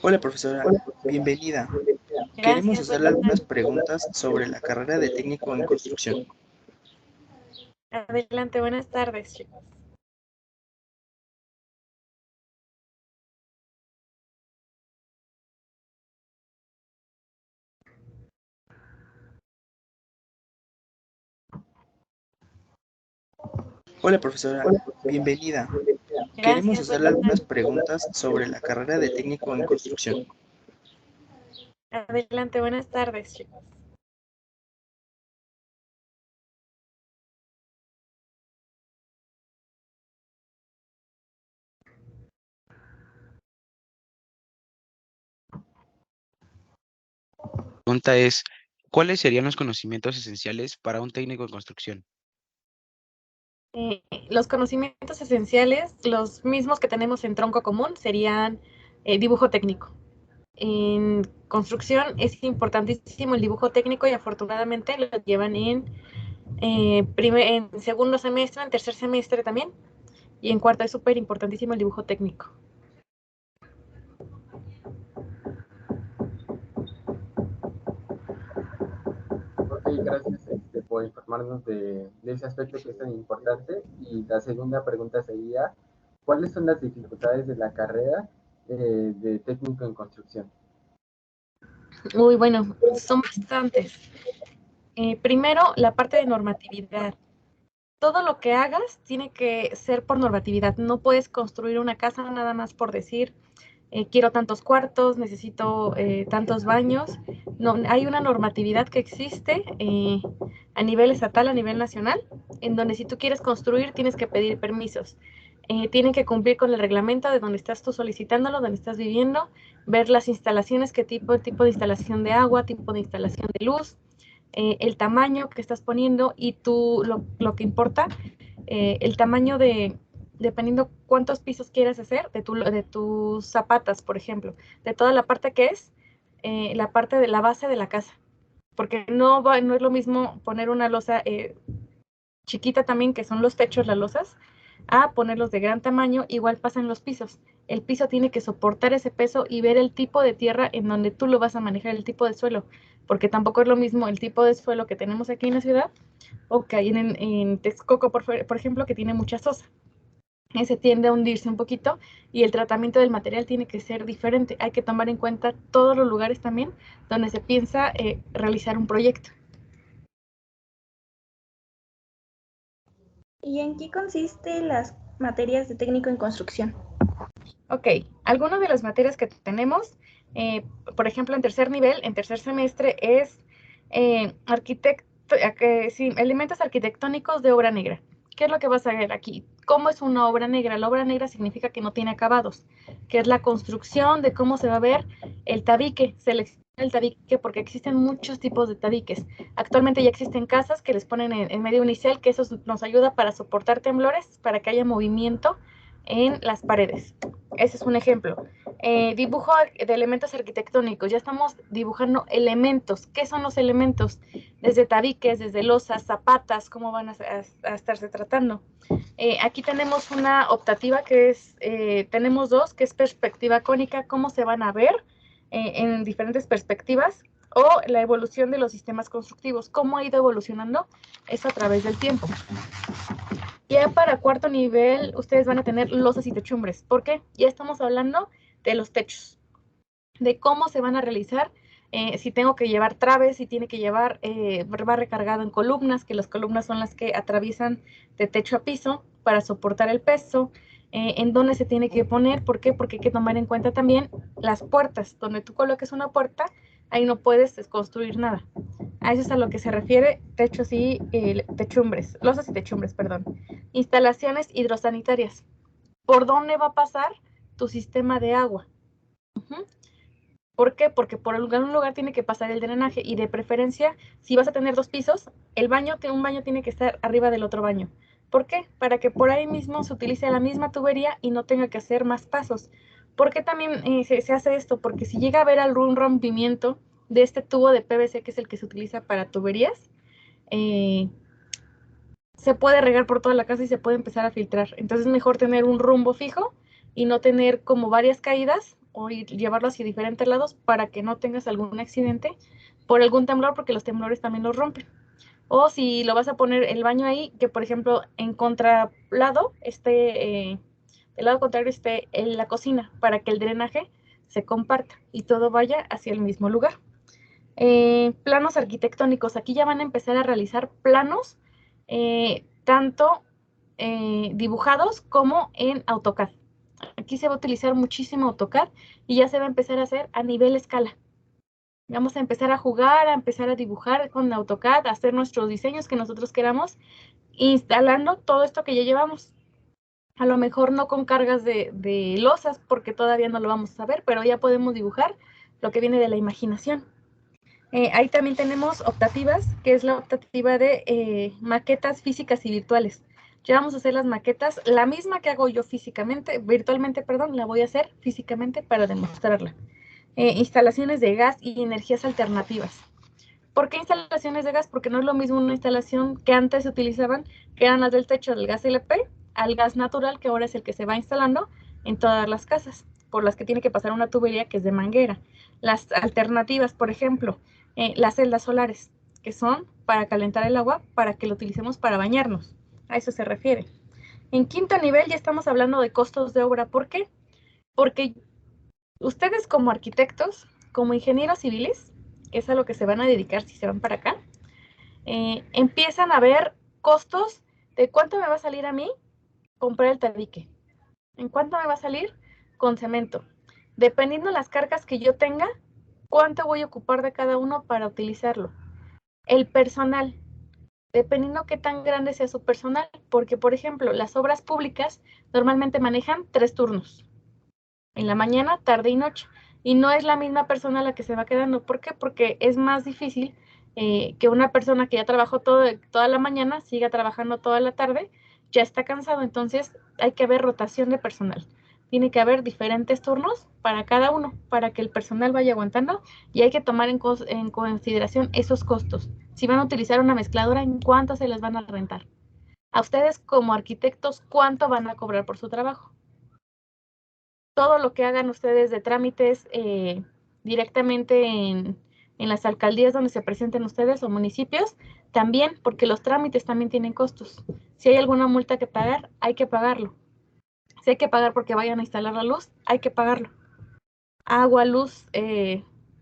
Hola profesora, bienvenida. Queremos Gracias, hacerle buenas algunas tardes. preguntas sobre la carrera de técnico en construcción. Adelante, buenas tardes, chicos. Hola profesora, bienvenida. Queremos Gracias, hacerle buenas algunas tardes. preguntas sobre la carrera de técnico en construcción. Adelante, buenas tardes, chicos. Pregunta es, ¿cuáles serían los conocimientos esenciales para un técnico en construcción? Los conocimientos esenciales, los mismos que tenemos en tronco común, serían dibujo técnico. En construcción es importantísimo el dibujo técnico y afortunadamente lo llevan en segundo semestre, en tercer semestre también, y en cuarto es súper importantísimo el dibujo técnico. Ok, gracias por informarnos de ese aspecto que es tan importante. Y la segunda pregunta sería, ¿cuáles son las dificultades de la carrera de técnico en construcción? Uy, bueno, son bastantes. Primero, la parte de normatividad. Todo lo que hagas tiene que ser por normatividad. No puedes construir una casa nada más por decir, quiero tantos cuartos, necesito tantos baños. No, hay una normatividad que existe a nivel estatal, a nivel nacional, en donde si tú quieres construir tienes que pedir permisos. Tienen que cumplir con el reglamento de donde estás tú solicitándolo, donde estás viviendo, ver las instalaciones, qué tipo de instalación de agua, tipo de instalación de luz, el tamaño que estás poniendo y tú lo que importa, el tamaño dependiendo cuántos pisos quieras hacer, de tus zapatas, por ejemplo, de toda la parte que es la parte de la base de la casa. Porque no es lo mismo poner una losa chiquita también, que son los techos, las losas, a ponerlos de gran tamaño, igual pasan los pisos. El piso tiene que soportar ese peso y ver el tipo de tierra en donde tú lo vas a manejar, el tipo de suelo, porque tampoco es lo mismo el tipo de suelo que tenemos aquí en la ciudad o que hay en Texcoco, por ejemplo, que tiene mucha sosa. Ese tiende a hundirse un poquito y el tratamiento del material tiene que ser diferente. Hay que tomar en cuenta todos los lugares también donde se piensa realizar un proyecto. ¿Y en qué consisten las materias de técnico en construcción? Ok, algunas de las materias que tenemos, por ejemplo, en tercer nivel, en tercer semestre, es sí, elementos arquitectónicos de obra negra. ¿Qué es lo que vas a ver aquí? ¿Cómo es una obra negra? La obra negra significa que no tiene acabados, que es la construcción de cómo se va a ver el tabique. Selecciona el tabique porque existen muchos tipos de tabiques. Actualmente ya existen casas que les ponen en medio inicial, que eso nos ayuda para soportar temblores, para que haya movimiento en las paredes. Ese es un ejemplo. Dibujo de elementos arquitectónicos. Ya estamos dibujando elementos. ¿Qué son los elementos? Desde tabiques, desde losas, zapatas, cómo van a estarse tratando. Aquí tenemos una optativa que es, tenemos dos, que es perspectiva cónica, cómo se van a ver en diferentes perspectivas, o la evolución de los sistemas constructivos, cómo ha ido evolucionando eso a través del tiempo. Ya para cuarto nivel, ustedes van a tener losas y techumbres. ¿Por qué? Ya estamos hablando de los techos, de cómo se van a realizar, si tengo que llevar traves, si tiene que llevar, va recargado en columnas, que las columnas son las que atraviesan de techo a piso para soportar el peso, en dónde se tiene que poner. ¿Por qué? Porque hay que tomar en cuenta también las puertas. Donde tú coloques una puerta, ahí no puedes construir nada. A eso es a lo que se refiere techos y techumbres, losas y techumbres, perdón. Instalaciones hidrosanitarias. ¿Por dónde va a pasar tu sistema de agua? ¿Por qué? Porque por algún lugar tiene que pasar el drenaje y de preferencia, si vas a tener dos pisos, un baño tiene que estar arriba del otro baño. ¿Por qué? Para que por ahí mismo se utilice la misma tubería y no tenga que hacer más pasos. ¿Por qué también se hace esto? Porque si llega a haber algún rompimiento de este tubo de PVC, que es el que se utiliza para tuberías, eh, se puede regar por toda la casa y se puede empezar a filtrar. Entonces es mejor tener un rumbo fijo y no tener como varias caídas o llevarlo hacia diferentes lados para que no tengas algún accidente por algún temblor, porque los temblores también los rompen. O si lo vas a poner el baño ahí, que por ejemplo en contralado del lado contrario esté en la cocina, para que el drenaje se comparta y todo vaya hacia el mismo lugar. Planos arquitectónicos. Aquí ya van a empezar a realizar planos tanto dibujados como en AutoCAD. Aquí se va a utilizar muchísimo AutoCAD y ya se va a empezar a hacer a nivel escala. Vamos a empezar a jugar, a empezar a dibujar con AutoCAD, a hacer nuestros diseños que nosotros queramos, instalando todo esto que ya llevamos. A lo mejor no con cargas de losas, porque todavía no lo vamos a ver, pero ya podemos dibujar lo que viene de la imaginación. Ahí también tenemos optativas, que es la optativa de maquetas físicas y virtuales. Ya vamos a hacer las maquetas, la misma que hago yo virtualmente, la voy a hacer físicamente para demostrarla. Instalaciones de gas y energías alternativas. ¿Por qué instalaciones de gas? Porque no es lo mismo una instalación que antes se utilizaban, que eran las del techo del gas LP, al gas natural, que ahora es el que se va instalando en todas las casas, por las que tiene que pasar una tubería que es de manguera. Las alternativas, por ejemplo, las celdas solares, que son para calentar el agua, para que lo utilicemos para bañarnos. A eso se refiere. En quinto nivel ya estamos hablando de costos de obra. ¿Por qué? Porque ustedes como arquitectos, como ingenieros civiles, que es a lo que se van a dedicar si se van para acá, empiezan a ver costos de cuánto me va a salir a mí comprar el tabique, en cuánto me va a salir con cemento. Dependiendo las cargas que yo tenga, cuánto voy a ocupar de cada uno para utilizarlo. El personal, dependiendo qué tan grande sea su personal, porque por ejemplo, las obras públicas normalmente manejan 3 turnos, en la mañana, tarde y noche, y no es la misma persona la que se va quedando. ¿Por qué? Porque es más difícil que una persona que ya trabajó toda la mañana siga trabajando toda la tarde, ya está cansado. Entonces hay que haber rotación de personal. Tiene que haber diferentes turnos para cada uno, para que el personal vaya aguantando, y hay que tomar en consideración esos costos. Si van a utilizar una mezcladora, ¿en cuánto se les van a rentar? A ustedes como arquitectos, ¿cuánto van a cobrar por su trabajo? Todo lo que hagan ustedes de trámites directamente en las alcaldías donde se presenten ustedes o municipios, también, porque los trámites también tienen costos. Si hay alguna multa que pagar, hay que pagarlo. Si hay que pagar porque vayan a instalar la luz, hay que pagarlo. Agua, luz,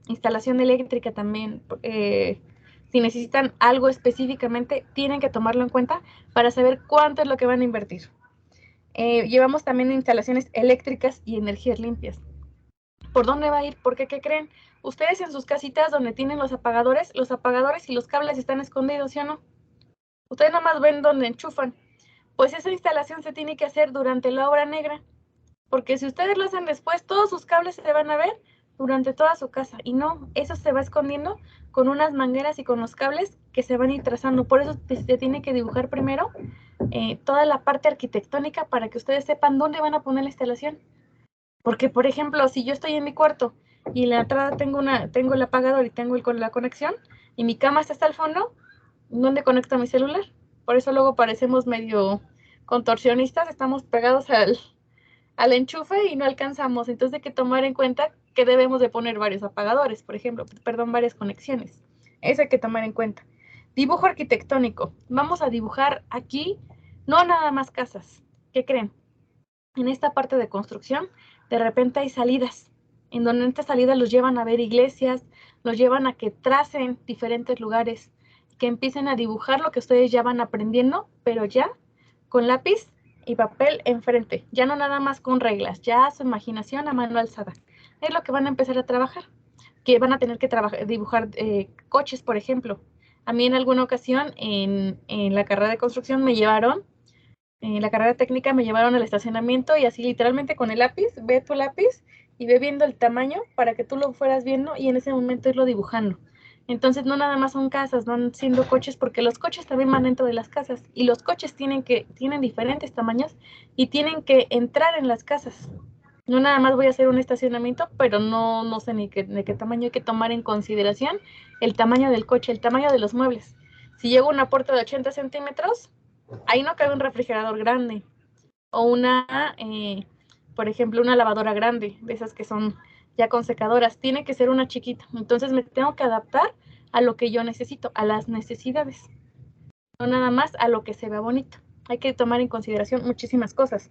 instalación eléctrica también. Si necesitan algo específicamente, tienen que tomarlo en cuenta para saber cuánto es lo que van a invertir. Llevamos también instalaciones eléctricas y energías limpias. ¿Por dónde va a ir? Porque, ¿qué creen? Ustedes en sus casitas donde tienen los apagadores y los cables están escondidos, ¿sí o no? Ustedes nomás ven donde enchufan. Pues esa instalación se tiene que hacer durante la obra negra, porque si ustedes lo hacen después, todos sus cables se van a ver durante toda su casa, y no, eso se va escondiendo con unas mangueras y con los cables que se van a ir trazando. Por eso se tiene que dibujar primero toda la parte arquitectónica para que ustedes sepan dónde van a poner la instalación. Porque, por ejemplo, si yo estoy en mi cuarto y en la entrada tengo el apagador y tengo la conexión, y mi cama está hasta el fondo, ¿dónde conecto mi celular? Por eso luego parecemos medio contorsionistas, estamos pegados al enchufe y no alcanzamos. Entonces hay que tomar en cuenta que debemos de poner varios apagadores, por ejemplo, varias conexiones. Eso hay que tomar en cuenta. Dibujo arquitectónico. Vamos a dibujar aquí no nada más casas. ¿Qué creen? En esta parte de construcción, de repente hay salidas, en donde en estas salidas los llevan a ver iglesias, los llevan a que tracen diferentes lugares, que empiecen a dibujar lo que ustedes ya van aprendiendo, pero ya con lápiz y papel enfrente, ya no nada más con reglas, ya su imaginación a mano alzada. Es lo que van a empezar a trabajar, que van a tener que dibujar coches, por ejemplo. A mí en alguna ocasión en la carrera de construcción me llevaron, en la carrera técnica me llevaron al estacionamiento, y así literalmente con el lápiz, ve tu lápiz y ve viendo el tamaño para que tú lo fueras viendo y en ese momento irlo dibujando. Entonces no nada más son casas, van siendo coches, porque los coches también van dentro de las casas, y los coches tienen diferentes tamaños y tienen que entrar en las casas. No nada más voy a hacer un estacionamiento, pero no sé de qué tamaño. Hay que tomar en consideración el tamaño del coche, el tamaño de los muebles. Si llego a una puerta de 80 centímetros, ahí no cabe un refrigerador grande, o una por ejemplo, una lavadora grande, de esas que son ya con secadoras, tiene que ser una chiquita. Entonces me tengo que adaptar a lo que yo necesito, a las necesidades, no nada más a lo que se vea bonito. Hay que tomar en consideración muchísimas cosas.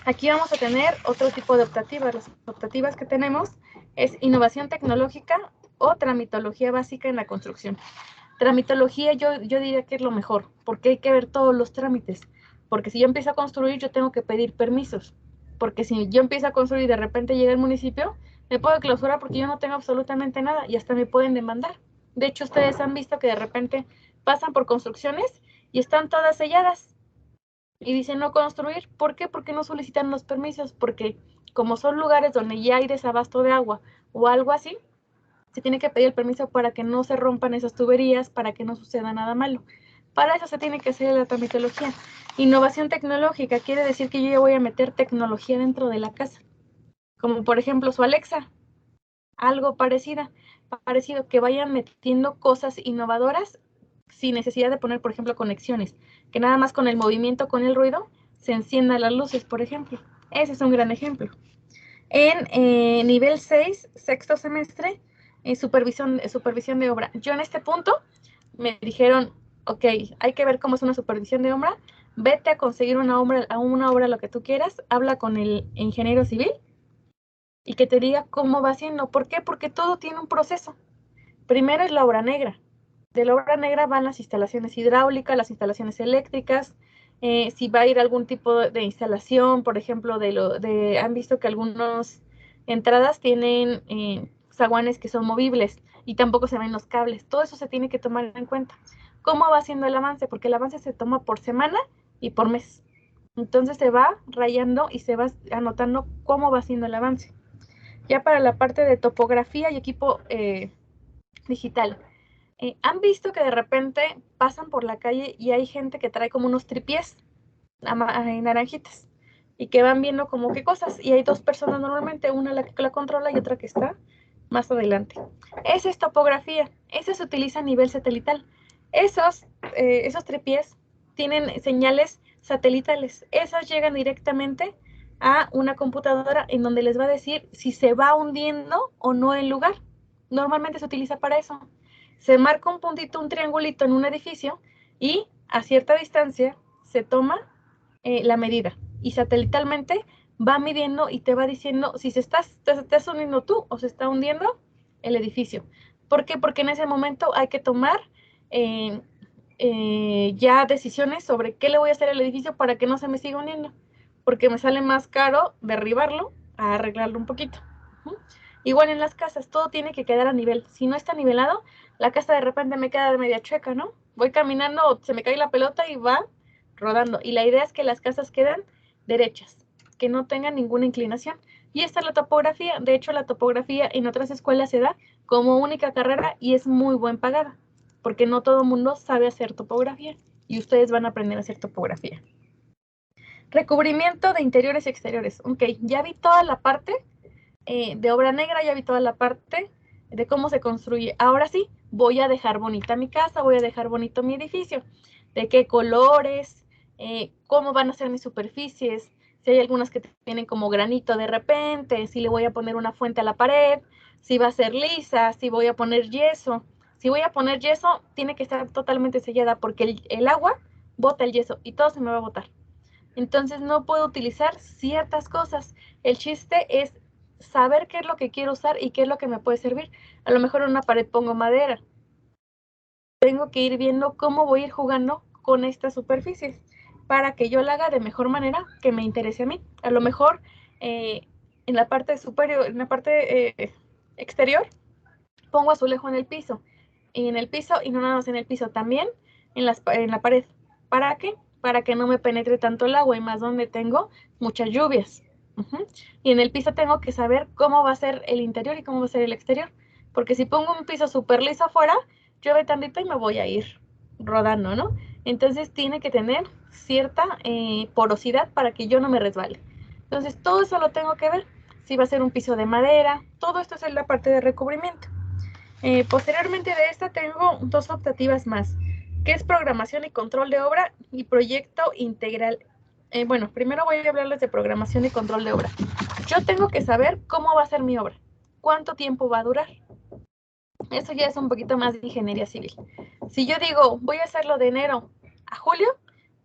Aquí vamos a tener otro tipo de optativas. Las optativas que tenemos es innovación tecnológica o tramitología básica en la construcción. Tramitología yo diría que es lo mejor, porque hay que ver todos los trámites. Porque si yo empiezo a construir, yo tengo que pedir permisos. Porque si yo empiezo a construir y de repente llega el municipio, me puedo clausurar porque yo no tengo absolutamente nada y hasta me pueden demandar. De hecho, ustedes han visto que de repente pasan por construcciones y están todas selladas. Y dicen no construir. ¿Por qué? Porque no solicitan los permisos. Porque como son lugares donde ya hay desabasto de agua o algo así, se tiene que pedir el permiso para que no se rompan esas tuberías, para que no suceda nada malo. Para eso se tiene que hacer la tramitología. Innovación tecnológica quiere decir que yo ya voy a meter tecnología dentro de la casa. Como por ejemplo su Alexa. Algo parecido, que vayan metiendo cosas innovadoras sin necesidad de poner, por ejemplo, conexiones, que nada más con el movimiento, con el ruido, se enciendan las luces, por ejemplo. Ese es un gran ejemplo. En nivel 6, sexto semestre, supervisión de obra. Yo en este punto me dijeron, ok, hay que ver cómo es una supervisión de obra, vete a conseguir una obra lo que tú quieras, habla con el ingeniero civil, y que te diga cómo va haciendo. ¿Por qué? Porque todo tiene un proceso. Primero es la obra negra. De la obra negra van las instalaciones hidráulicas, las instalaciones eléctricas, si va a ir algún tipo de instalación, por ejemplo, han visto que algunas entradas tienen zaguanes que son movibles y tampoco se ven los cables. Todo eso se tiene que tomar en cuenta. ¿Cómo va haciendo el avance? Porque el avance se toma por semana y por mes. Entonces se va rayando y se va anotando cómo va haciendo el avance. Ya para la parte de topografía y equipo digital. ¿Han visto que de repente pasan por la calle y hay gente que trae como unos tripiés naranjitas y que van viendo como qué cosas? Y hay dos personas normalmente, una la controla y otra que está más adelante. Esa es topografía. Esa se utiliza a nivel satelital. Esos tripiés tienen señales satelitales. Esas llegan directamente a una computadora en donde les va a decir si se va hundiendo o no el lugar. Normalmente se utiliza para eso. Se marca un puntito, un triangulito en un edificio y a cierta distancia se toma la medida y satelitalmente va midiendo y te va diciendo si te estás hundiendo tú o se está hundiendo el edificio. ¿Por qué? Porque en ese momento hay que tomar ya decisiones sobre qué le voy a hacer al edificio para que no se me siga hundiendo. Porque me sale más caro derribarlo a arreglarlo un poquito. Igual en las casas, todo tiene que quedar a nivel. Si no está nivelado, la casa de repente me queda de media chueca, ¿no? Voy caminando, se me cae la pelota y va rodando. Y la idea es que las casas queden derechas, que no tengan ninguna inclinación. Y esta es la topografía. De hecho, la topografía en otras escuelas se da como única carrera y es muy bien pagada, porque no todo el mundo sabe hacer topografía y ustedes van a aprender a hacer topografía. Recubrimiento de interiores y exteriores. Ok, ya vi toda la parte de obra negra, ya vi toda la parte de cómo se construye. Ahora sí, voy a dejar bonita mi casa, voy a dejar bonito mi edificio. De qué colores, cómo van a ser mis superficies, si hay algunas que tienen como granito de repente, si le voy a poner una fuente a la pared, si va a ser lisa, si voy a poner yeso. Si voy a poner yeso, tiene que estar totalmente sellada porque el agua bota el yeso y todo se me va a botar. Entonces no puedo utilizar ciertas cosas. El chiste es saber qué es lo que quiero usar y qué es lo que me puede servir. A lo mejor en una pared pongo madera. Tengo que ir viendo cómo voy a ir jugando con estas superficies para que yo la haga de mejor manera que me interese a mí. A lo mejor en la parte superior, en la parte exterior, pongo azulejo en el piso. Y en el piso, y no nada más en el piso, también en la pared. ¿Para qué? Para que no me penetre tanto el agua y más donde tengo muchas lluvias. Y en el piso tengo que saber cómo va a ser el interior y cómo va a ser el exterior. Porque si pongo un piso súper liso afuera, llueve tantito y me voy a ir rodando, ¿no? Entonces tiene que tener cierta porosidad para que yo no me resbale. Entonces todo eso lo tengo que ver. Si va a ser un piso de madera, todo esto es la parte de recubrimiento. Posteriormente de esta tengo dos optativas más, que es programación y control de obra y proyecto integral. Bueno, primero voy a hablarles de programación y control de obra. Yo tengo que saber cómo va a ser mi obra, cuánto tiempo va a durar. Eso ya es un poquito más de ingeniería civil. Si yo digo, voy a hacerlo de enero a julio,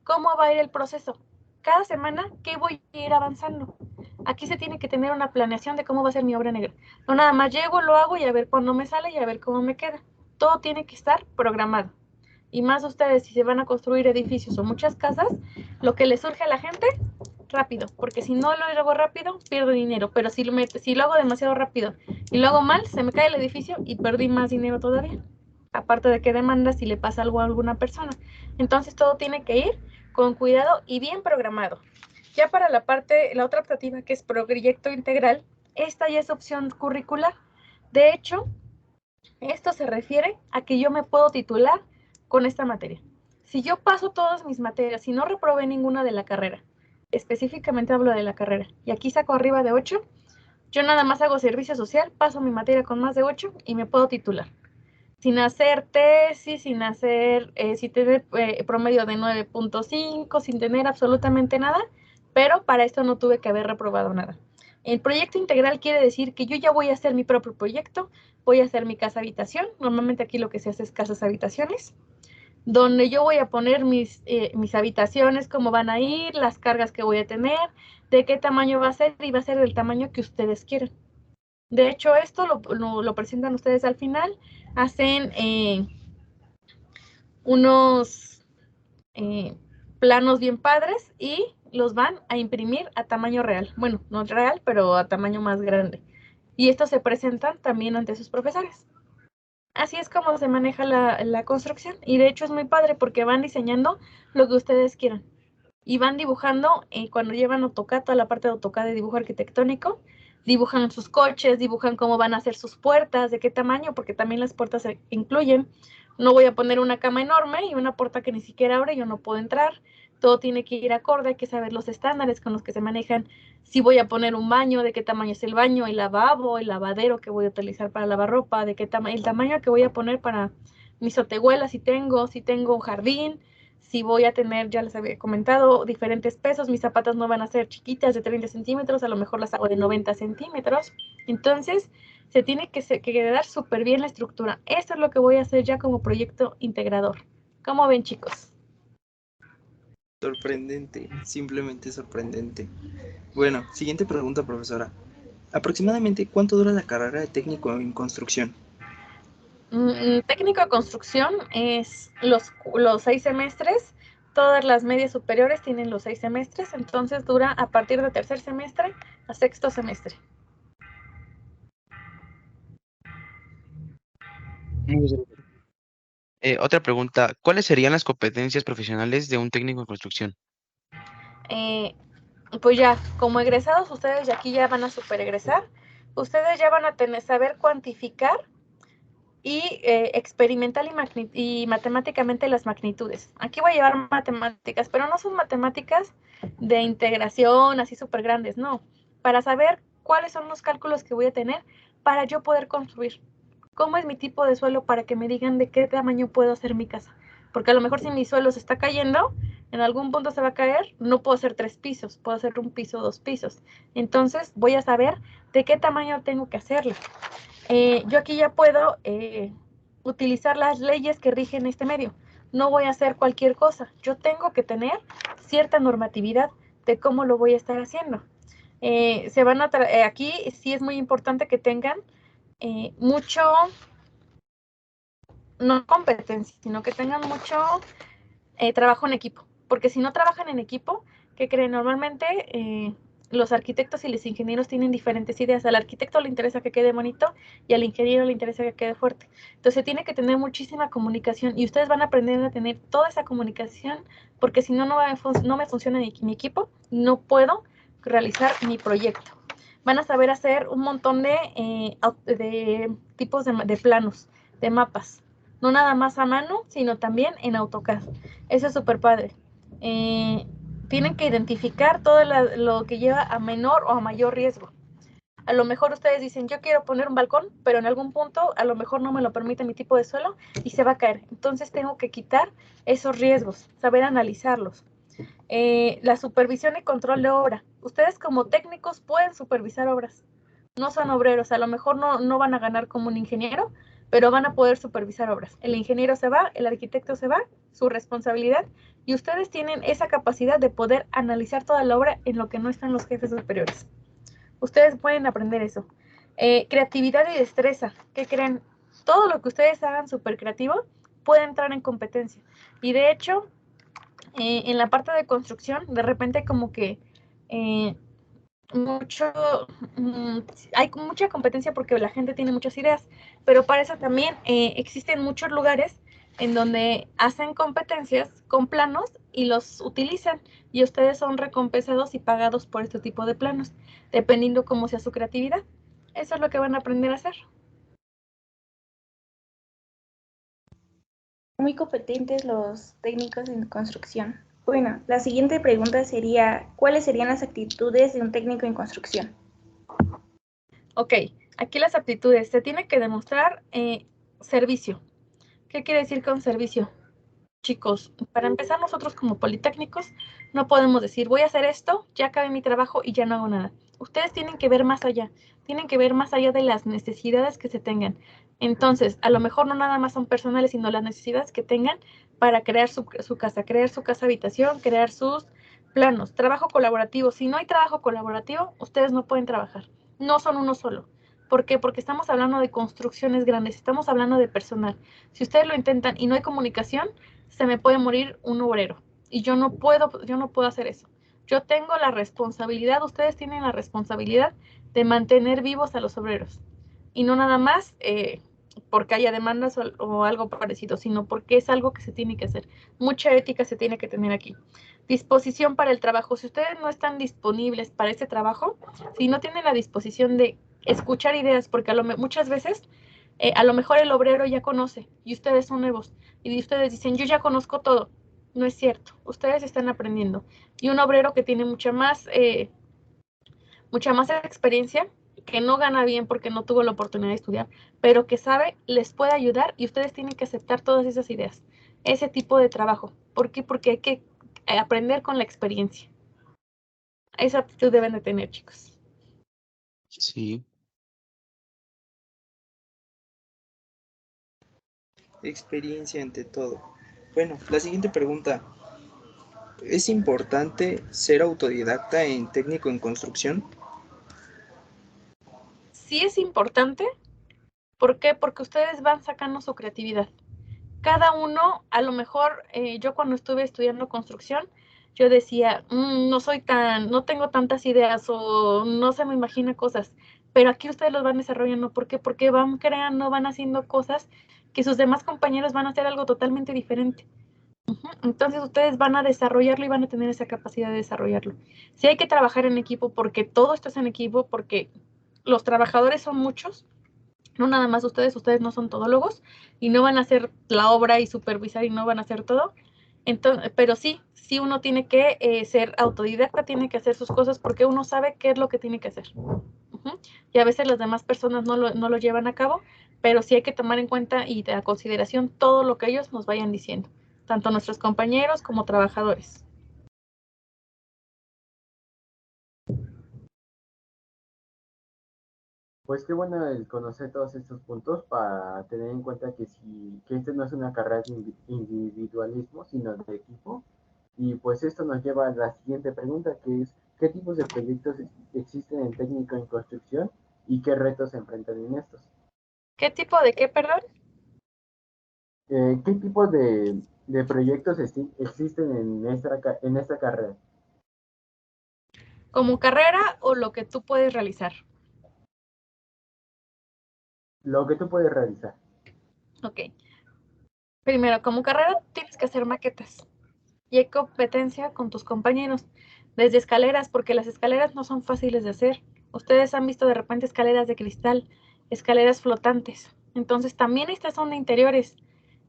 ¿cómo va a ir el proceso? Cada semana, ¿qué voy a ir avanzando? Aquí se tiene que tener una planeación de cómo va a ser mi obra negra. No nada más llego, lo hago y a ver cuándo me sale y a ver cómo me queda. Todo tiene que estar programado. Y más ustedes, si se van a construir edificios o muchas casas, lo que le surge a la gente, rápido. Porque si no lo hago rápido, pierdo dinero. Pero si lo hago demasiado rápido y lo hago mal, se me cae el edificio y perdí más dinero todavía. Aparte de que demanda si le pasa algo a alguna persona. Entonces todo tiene que ir con cuidado y bien programado. Ya para la otra optativa que es proyecto integral, esta ya es opción curricular. De hecho, esto se refiere a que yo me puedo titular con esta materia. Si yo paso todas mis materias y no reprobé ninguna de la carrera, específicamente hablo de la carrera, y aquí saco arriba de 8, yo nada más hago servicio social, paso mi materia con más de 8 y me puedo titular. Sin hacer tesis, sin tener promedio de 9.5, sin tener absolutamente nada, pero para esto no tuve que haber reprobado nada. El proyecto integral quiere decir que yo ya voy a hacer mi propio proyecto, voy a hacer mi casa habitación, normalmente aquí lo que se hace es casas habitaciones, donde yo voy a poner mis habitaciones, cómo van a ir, las cargas que voy a tener, de qué tamaño va a ser y va a ser del tamaño que ustedes quieran. De hecho, esto lo presentan ustedes al final, hacen unos planos bien padres y los van a imprimir a tamaño real. Bueno, no real, pero a tamaño más grande. Y estos se presentan también ante sus profesores. Así es como se maneja la construcción. Y de hecho es muy padre porque van diseñando lo que ustedes quieran. Y van dibujando, cuando llevan AutoCAD, toda la parte de AutoCAD de dibujo arquitectónico, dibujan sus coches, dibujan cómo van a hacer sus puertas, de qué tamaño, porque también las puertas se incluyen. No voy a poner una cama enorme y una puerta que ni siquiera abre, yo no puedo entrar. Todo tiene que ir acorde, hay que saber los estándares con los que se manejan. Si voy a poner un baño, de qué tamaño es el baño, el lavabo, el lavadero que voy a utilizar para lavar ropa, de qué el tamaño que voy a poner para mis hotehuelas, si tengo un jardín, si voy a tener, ya les había comentado, diferentes pesos. Mis zapatas no van a ser chiquitas de 30 centímetros, a lo mejor las hago de 90 centímetros. Entonces, se tiene que quedar súper bien la estructura. Esto es lo que voy a hacer ya como proyecto integrador. ¿Cómo ven, chicos? Sorprendente, simplemente sorprendente. Bueno, siguiente pregunta, profesora. ¿Aproximadamente cuánto dura la carrera de técnico en construcción? Técnico de construcción es los 6 semestres. Todas las medias superiores tienen los 6 semestres, entonces dura a partir de tercer semestre a sexto semestre. Otra pregunta, ¿cuáles serían las competencias profesionales de un técnico en construcción? Pues ya, como egresados, ustedes ya aquí ya van a super egresar. Ustedes ya van a saber cuantificar y experimental y matemáticamente las magnitudes. Aquí voy a llevar matemáticas, pero no son matemáticas de integración así súper grandes, no. Para saber cuáles son los cálculos que voy a tener para yo poder construir. ¿Cómo es mi tipo de suelo para que me digan de qué tamaño puedo hacer mi casa? Porque a lo mejor si mi suelo se está cayendo, en algún punto se va a caer, no puedo hacer 3 pisos, puedo hacer 1 piso, 2 pisos. Entonces voy a saber de qué tamaño tengo que hacerlo. Yo aquí ya puedo utilizar las leyes que rigen este medio. No voy a hacer cualquier cosa. Yo tengo que tener cierta normatividad de cómo lo voy a estar haciendo. Aquí sí es muy importante que tengan mucho, no competencia, sino que tengan mucho trabajo en equipo. Porque si no trabajan en equipo, ¿qué creen? Normalmente los arquitectos y los ingenieros tienen diferentes ideas. Al arquitecto le interesa que quede bonito y al ingeniero le interesa que quede fuerte. Entonces tiene que tener muchísima comunicación y ustedes van a aprender a tener toda esa comunicación porque si no, no me funciona mi equipo, no puedo realizar mi proyecto. Van a saber hacer un montón de tipos de planos, de mapas. No nada más a mano, sino también en AutoCAD. Eso es súper padre. Tienen que identificar todo lo que lleva a menor o a mayor riesgo. A lo mejor ustedes dicen, yo quiero poner un balcón, pero en algún punto a lo mejor no me lo permite mi tipo de suelo y se va a caer. Entonces tengo que quitar esos riesgos, saber analizarlos. La supervisión y control de obra. Ustedes como técnicos pueden supervisar obras. No son obreros, a lo mejor no van a ganar como un ingeniero, pero van a poder supervisar obras. El ingeniero se va, el arquitecto se va, su responsabilidad, y ustedes tienen esa capacidad de poder analizar toda la obra en lo que no están los jefes superiores. Ustedes pueden aprender eso. Creatividad y destreza. ¿Qué creen? Todo lo que ustedes hagan súper creativo puede entrar en competencia. Y de hecho, en la parte de construcción, de repente como que hay mucha competencia porque la gente tiene muchas ideas, pero para eso también existen muchos lugares en donde hacen competencias con planos y los utilizan, y ustedes son recompensados y pagados por este tipo de planos, dependiendo cómo sea su creatividad. Eso es lo que van a aprender a hacer. Muy competentes los técnicos en construcción. Bueno, la siguiente pregunta sería, ¿cuáles serían las actitudes de un técnico en construcción? Ok, aquí las aptitudes. Se tiene que demostrar servicio. ¿Qué quiere decir con servicio? Chicos, para empezar, nosotros como politécnicos no podemos decir, voy a hacer esto, ya acabé mi trabajo y ya no hago nada. Ustedes tienen que ver más allá, tienen que ver más allá de las necesidades que se tengan. Entonces, a lo mejor no nada más son personales, sino las necesidades que tengan para crear su casa habitación, crear sus planos. Trabajo colaborativo. Si no hay trabajo colaborativo, ustedes no pueden trabajar. No son uno solo. ¿Por qué? Porque estamos hablando de construcciones grandes, estamos hablando de personal. Si ustedes lo intentan y no hay comunicación, se me puede morir un obrero. Y yo no puedo hacer eso. Yo tengo la responsabilidad, ustedes tienen la responsabilidad de mantener vivos a los obreros. Y no nada más porque haya demandas o algo parecido, sino porque es algo que se tiene que hacer. Mucha ética se tiene que tener aquí. Disposición para el trabajo. Si ustedes no están disponibles para ese trabajo, si no tienen la disposición de escuchar ideas, porque muchas veces a lo mejor el obrero ya conoce y ustedes son nuevos y ustedes dicen, yo ya conozco todo. No es cierto, ustedes están aprendiendo. Y un obrero que tiene mucha más experiencia, que no gana bien porque no tuvo la oportunidad de estudiar, pero que sabe, les puede ayudar y ustedes tienen que aceptar todas esas ideas, ese tipo de trabajo. ¿Por qué? Porque hay que aprender con la experiencia. Esa actitud deben de tener, chicos. Sí. Experiencia ante todo. Bueno, la siguiente pregunta. ¿Es importante ser autodidacta en técnico en construcción? Sí es importante. ¿Por qué? Porque ustedes van sacando su creatividad. Cada uno, a lo mejor, yo cuando estuve estudiando construcción, yo decía, no tengo tantas ideas o no se me imagina cosas, pero aquí ustedes los van desarrollando. ¿Por qué? Porque van creando, van haciendo cosas que sus demás compañeros van a hacer algo totalmente diferente. Entonces ustedes van a desarrollarlo y van a tener esa capacidad de desarrollarlo. Sí hay que trabajar en equipo porque todo esto es en equipo, porque los trabajadores son muchos, no nada más ustedes no son todólogos y no van a hacer la obra y supervisar y no van a hacer todo. Entonces, pero sí uno tiene que ser autodidacta, tiene que hacer sus cosas porque uno sabe qué es lo que tiene que hacer. Y a veces las demás personas no lo llevan a cabo, pero sí hay que tomar en cuenta y a consideración todo lo que ellos nos vayan diciendo, tanto nuestros compañeros como trabajadores. Pues qué bueno el conocer todos estos puntos para tener en cuenta que este no es una carrera de individualismo, sino de equipo. Y pues esto nos lleva a la siguiente pregunta, que es, ¿qué tipos de proyectos existen en técnico en construcción y qué retos se enfrentan en estos? ¿Qué tipo de qué, perdón? ¿Qué tipo de proyectos existen en esta carrera? ¿Como carrera o lo que tú puedes realizar? Lo que tú puedes realizar. Ok. Primero, como carrera tienes que hacer maquetas y hay competencia con tus compañeros. Desde escaleras, porque las escaleras no son fáciles de hacer. Ustedes han visto de repente escaleras de cristal, escaleras flotantes. Entonces también estas son de interiores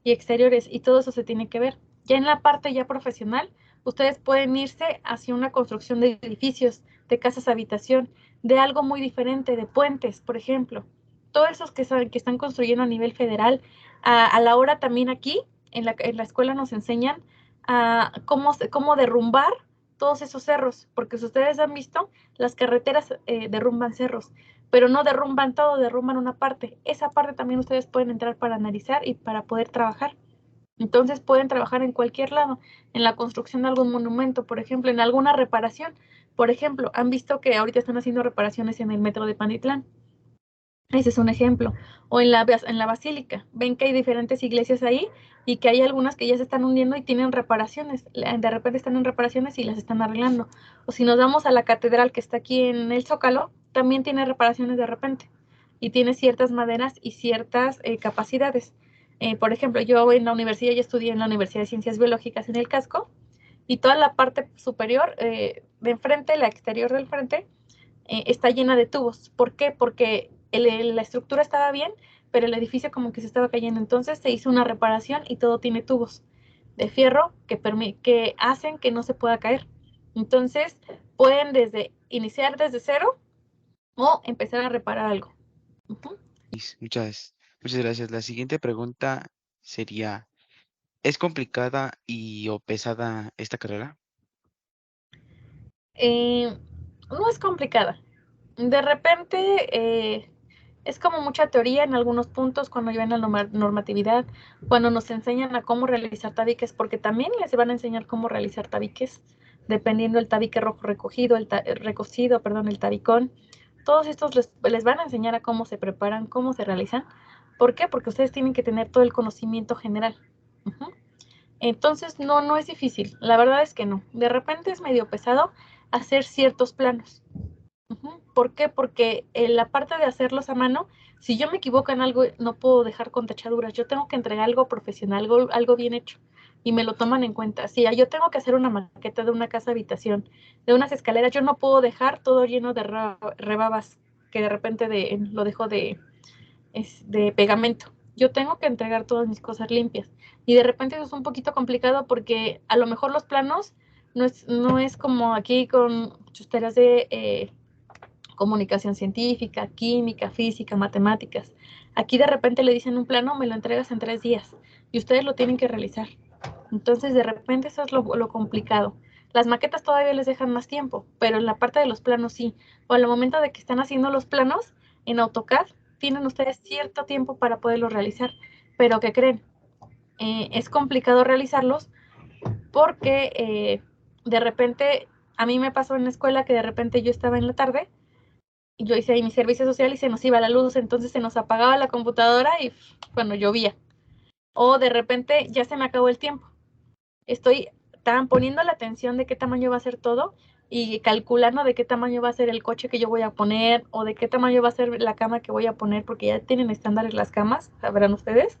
y exteriores y todo eso se tiene que ver. Ya en la parte ya profesional, ustedes pueden irse hacia una construcción de edificios, de casas habitación, de algo muy diferente, de puentes, por ejemplo. Todos esos que están construyendo a nivel federal, a la hora también aquí, en la escuela nos enseñan a cómo derrumbar todos esos cerros, porque si ustedes han visto, las carreteras derrumban cerros, pero no derrumban todo, derrumban una parte. Esa parte también ustedes pueden entrar para analizar y para poder trabajar. Entonces pueden trabajar en cualquier lado, en la construcción de algún monumento, por ejemplo, en alguna reparación. Por ejemplo, han visto que ahorita están haciendo reparaciones en el metro de Pantitlán. Ese es un ejemplo. O en la basílica. Ven que hay diferentes iglesias ahí y que hay algunas que ya se están hundiendo y tienen reparaciones. De repente están en reparaciones y las están arreglando. O si nos vamos a la catedral que está aquí en el Zócalo, también tiene reparaciones de repente. Y tiene ciertas maderas y ciertas capacidades. Por ejemplo, yo en la universidad, ya estudié en la Universidad de Ciencias Biológicas en el casco, y toda la parte superior de enfrente, la exterior del frente, está llena de tubos. ¿Por qué? Porque la estructura estaba bien, pero el edificio como que se estaba cayendo. Entonces se hizo una reparación y todo tiene tubos de fierro que hacen que no se pueda caer. Entonces pueden iniciar desde cero o empezar a reparar algo. Muchas gracias. La siguiente pregunta sería, ¿es complicada o pesada esta carrera? No es complicada. De repente es como mucha teoría en algunos puntos cuando llevan la normatividad, cuando nos enseñan a cómo realizar tabiques, porque también les van a enseñar cómo realizar tabiques, dependiendo del tabique rojo recogido, el tabicón. Todos estos les van a enseñar a cómo se preparan, cómo se realizan. ¿Por qué? Porque ustedes tienen que tener todo el conocimiento general. Entonces, no es difícil. La verdad es que no. De repente es medio pesado hacer ciertos planos. ¿Por qué? Porque en la parte de hacerlos a mano, si yo me equivoco en algo, no puedo dejar con tachaduras. Yo tengo que entregar algo profesional, algo bien hecho, y me lo toman en cuenta. Si yo tengo que hacer una maqueta de una casa habitación, de unas escaleras, yo no puedo dejar todo lleno de rebabas, que de repente lo dejo de pegamento. Yo tengo que entregar todas mis cosas limpias. Y de repente eso es un poquito complicado porque a lo mejor los planos no es como aquí con chusteras de comunicación científica, química, física, matemáticas. Aquí de repente le dicen un plano, me lo entregas en 3 días y ustedes lo tienen que realizar. Entonces de repente eso es lo complicado. Las maquetas todavía les dejan más tiempo, pero en la parte de los planos sí. O al momento de que están haciendo los planos en AutoCAD, tienen ustedes cierto tiempo para poderlos realizar. Pero ¿qué creen? Es complicado realizarlos porque de repente, a mí me pasó en la escuela que de repente yo estaba en la tarde, y yo hice ahí mi servicio social y se nos iba la luz, entonces se nos apagaba la computadora y cuando llovía. O de repente ya se me acabó el tiempo. Estaban poniendo la atención de qué tamaño va a ser todo y calculando de qué tamaño va a ser el coche que yo voy a poner o de qué tamaño va a ser la cama que voy a poner, porque ya tienen estándares las camas, sabrán ustedes,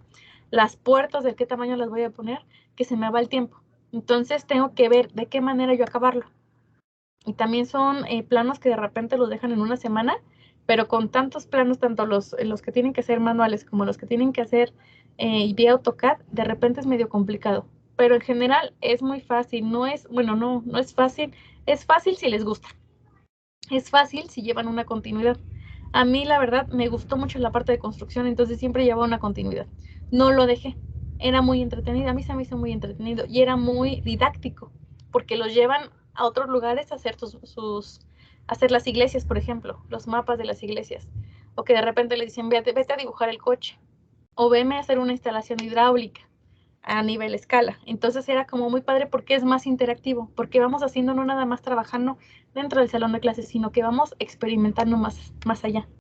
las puertas de qué tamaño las voy a poner, que se me va el tiempo. Entonces tengo que ver de qué manera yo acabarlo. Y también son planos que de repente los dejan en una semana, pero con tantos planos, tanto los que tienen que ser manuales como los que tienen que hacer vía AutoCAD, de repente es medio complicado. Pero en general es muy fácil, no es fácil, es fácil si les gusta. Es fácil si llevan una continuidad. A mí, la verdad, me gustó mucho la parte de construcción, entonces siempre llevaba una continuidad. No lo dejé. Era muy entretenido, a mí se me hizo muy entretenido y era muy didáctico, porque los llevan a otros lugares a hacer hacer las iglesias, por ejemplo, los mapas de las iglesias. O que de repente le dicen, vete a dibujar el coche. O veme a hacer una instalación hidráulica a nivel escala. Entonces era como muy padre porque es más interactivo, porque vamos haciendo no nada más trabajando dentro del salón de clases, sino que vamos experimentando más allá.